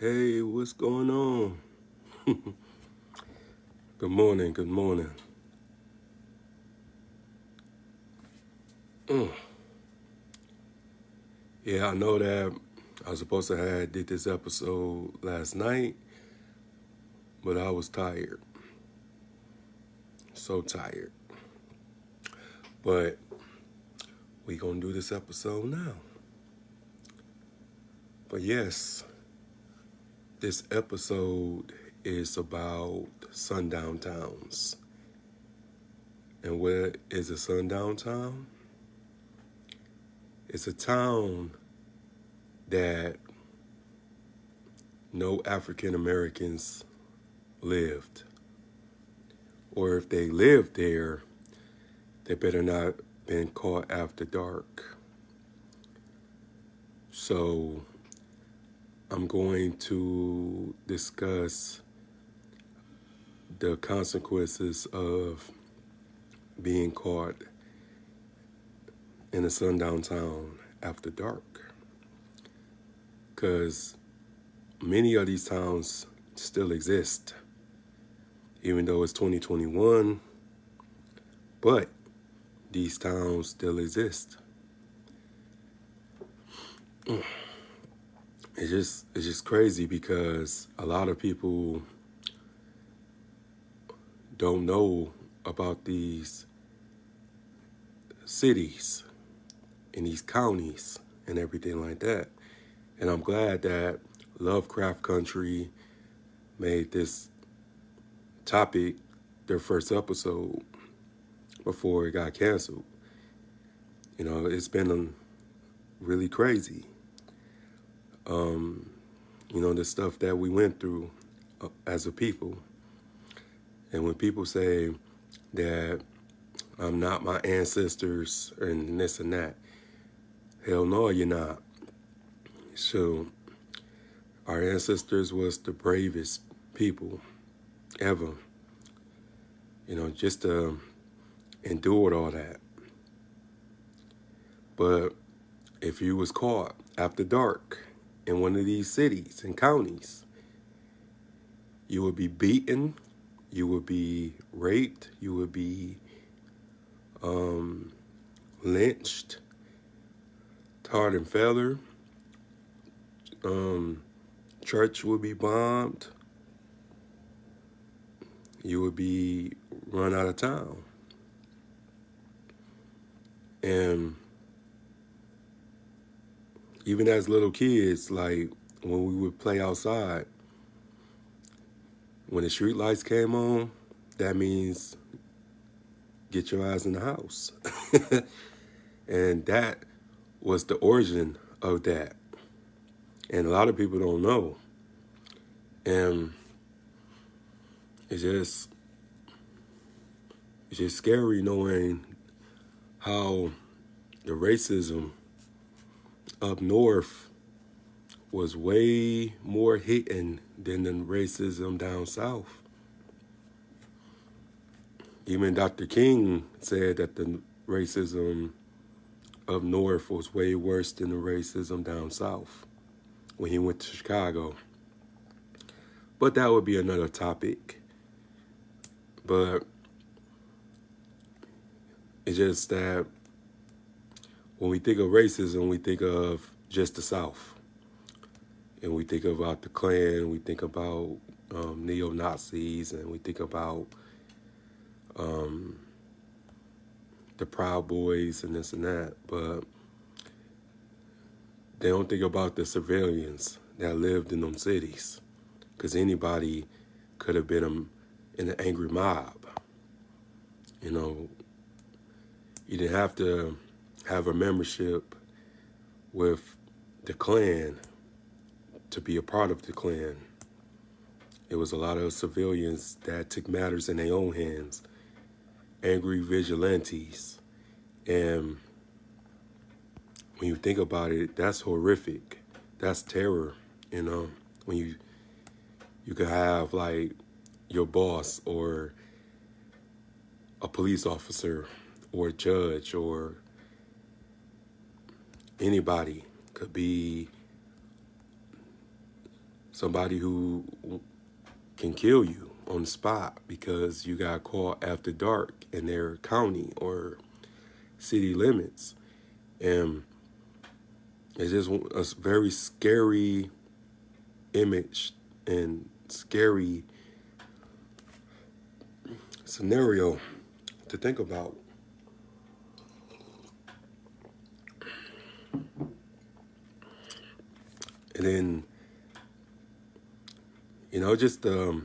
Hey, what's going on? Good morning, good morning. Mm. Yeah, I know that I was supposed to have did this episode last night, but I was tired. So tired. But we gonna do this episode now. But yes, this episode is about Sundown Towns. And what is a sundown town? It's a town that no African Americans lived. Or if they lived there, they better not been caught after dark. So I'm going to discuss the consequences of being caught in a sundown town after dark. Because many of these towns still exist, even though it's 2021, but these towns still exist. It's just crazy because a lot of people don't know about these cities and these counties and everything like that. And I'm glad that Lovecraft Country made this topic their first episode before it got canceled. You know, it's been really crazy. You know, the stuff that we went through as a people. And when people say that I'm not my ancestors and this and that, hell no, you're not. So our ancestors was the bravest people ever. You know, just to endured all that. But if you was caught after dark in one of these cities and counties, you would be beaten, you would be raped, you would be lynched, tarred and feathered, church would be bombed, you would be run out of town. And even as little kids, like when we would play outside, when the street lights came on, that means get your ass in the house. And that was the origin of that. And a lot of people don't know. And it's just scary knowing how the racism up north was way more hitting than the racism down south. Even Dr. King said that the racism up north was way worse than the racism down south when he went to Chicago. But that would be another topic. But it's just that when we think of racism, we think of just the South. And we think about the Klan, we think about neo-Nazis, and we think about the Proud Boys and this and that. But they don't think about the civilians that lived in them cities. Because anybody could have been in an angry mob. You know, you didn't have to have a membership with the Klan to be a part of the Klan. It was a lot of civilians that took matters in their own hands, angry vigilantes. And when you think about it, that's horrific. That's terror, you know, when you could have like your boss or a police officer or a judge or anybody could be somebody who can kill you on the spot because you got caught after dark in their county or city limits. And it's just a very scary image and scary scenario to think about. And then, just the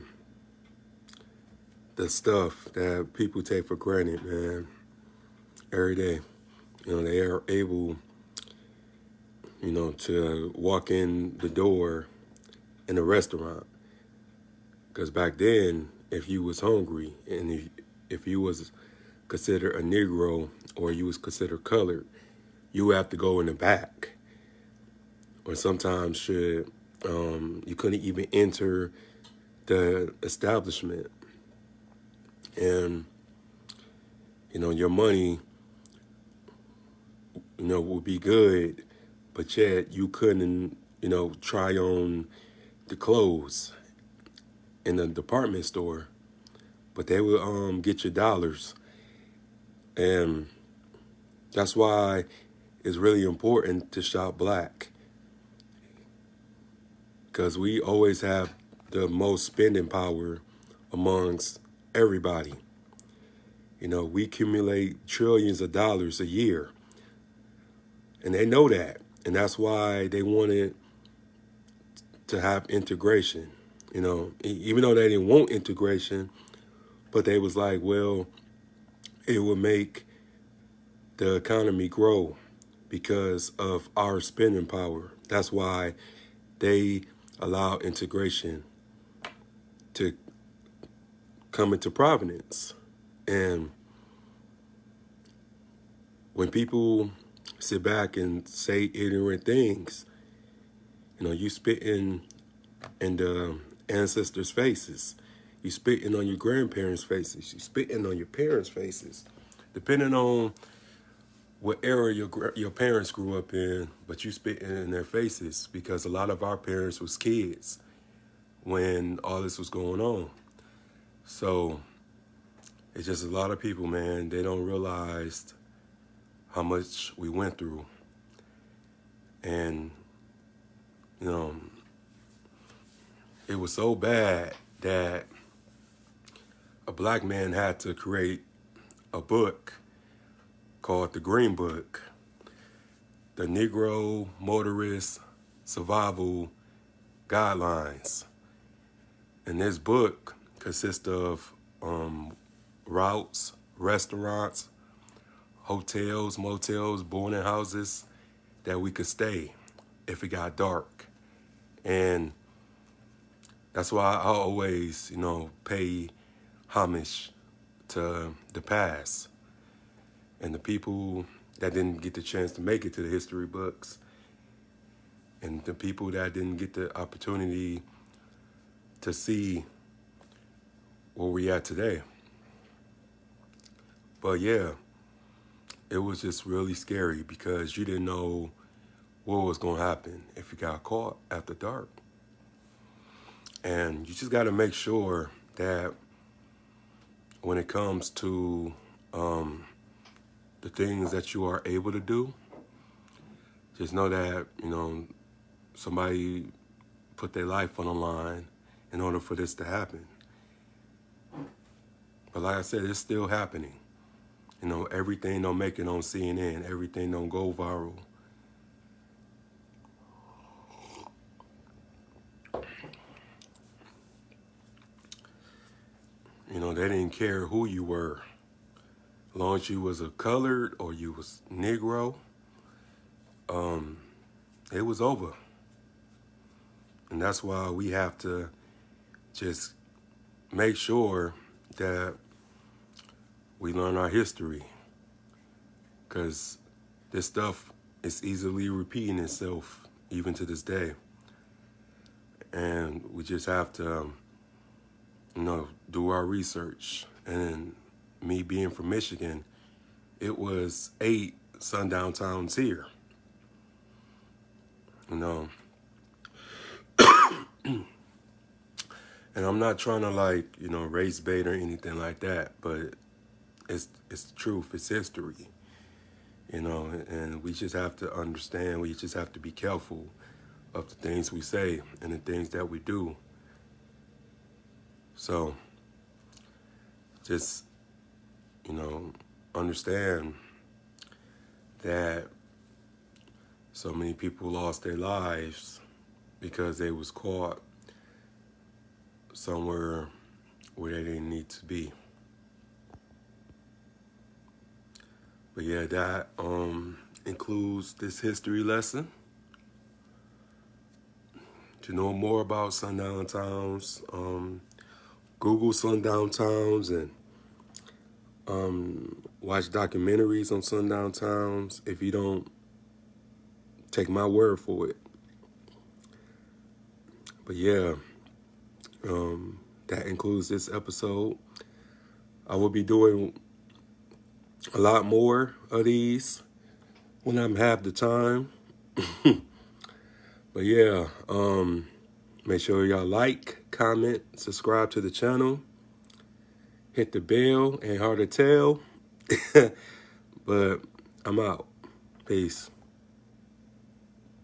stuff that people take for granted, man, every day. They are able, to walk in the door in a restaurant. Because back then, if you was hungry and if you was considered a Negro or you was considered colored, you would have to go in the back. Or sometimes you couldn't even enter the establishment. And, your money, would be good, but yet you couldn't, try on the clothes in the department store, but they would get your dollars. And that's why it's really important to shop black, because we always have the most spending power amongst everybody. We accumulate trillions of dollars a year, and they know that, and that's why they wanted to have integration. Even though they didn't want integration, but they was like, well, it would make the economy grow because of our spending power. That's why they allow integration to come into providence. And when people sit back and say ignorant things, you spitting in the ancestors' faces. You spitting on your grandparents' faces. You spitting on your parents' faces. Depending on what era your parents grew up in, but you spitting in their faces, because a lot of our parents was kids when all this was going on. So it's just a lot of people, man, they don't realize how much we went through. And, it was so bad that a black man had to create a book called The Green Book, the Negro Motorist Survival Guidelines. And this book consists of routes, restaurants, hotels, motels, boarding houses that we could stay if it got dark. And that's why I always, pay homage to the past and the people that didn't get the chance to make it to the history books, and the people that didn't get the opportunity to see where we at today. But yeah, it was just really scary because you didn't know what was going to happen if you got caught after dark. And you just got to make sure that when it comes to the things that you are able to do, just know that, somebody put their life on the line in order for this to happen. But like I said, it's still happening. Everything don't make it on CNN. Everything don't go viral. They didn't care who you were. As long as you was a colored or you was Negro, it was over. And that's why we have to just make sure that we learn our history, because this stuff is easily repeating itself even to this day. And we just have to, do our research. And me being from Michigan, it was 8 Sundown Towns here. And I'm not trying to like, race bait or anything like that, but it's the truth, it's history, and we just have to understand, we just have to be careful of the things we say and the things that we do. So just, understand that so many people lost their lives because they was caught somewhere where they didn't need to be. But yeah, that includes this history lesson. To know more about Sundown Towns, Google Sundown Towns and watch documentaries on Sundown Towns if you don't take my word for it. But yeah, that includes this episode. I will be doing a lot more of these when I have the time. But yeah, make sure y'all like, comment, subscribe to the channel, hit the bell, and hard to tell. But I'm out. Peace.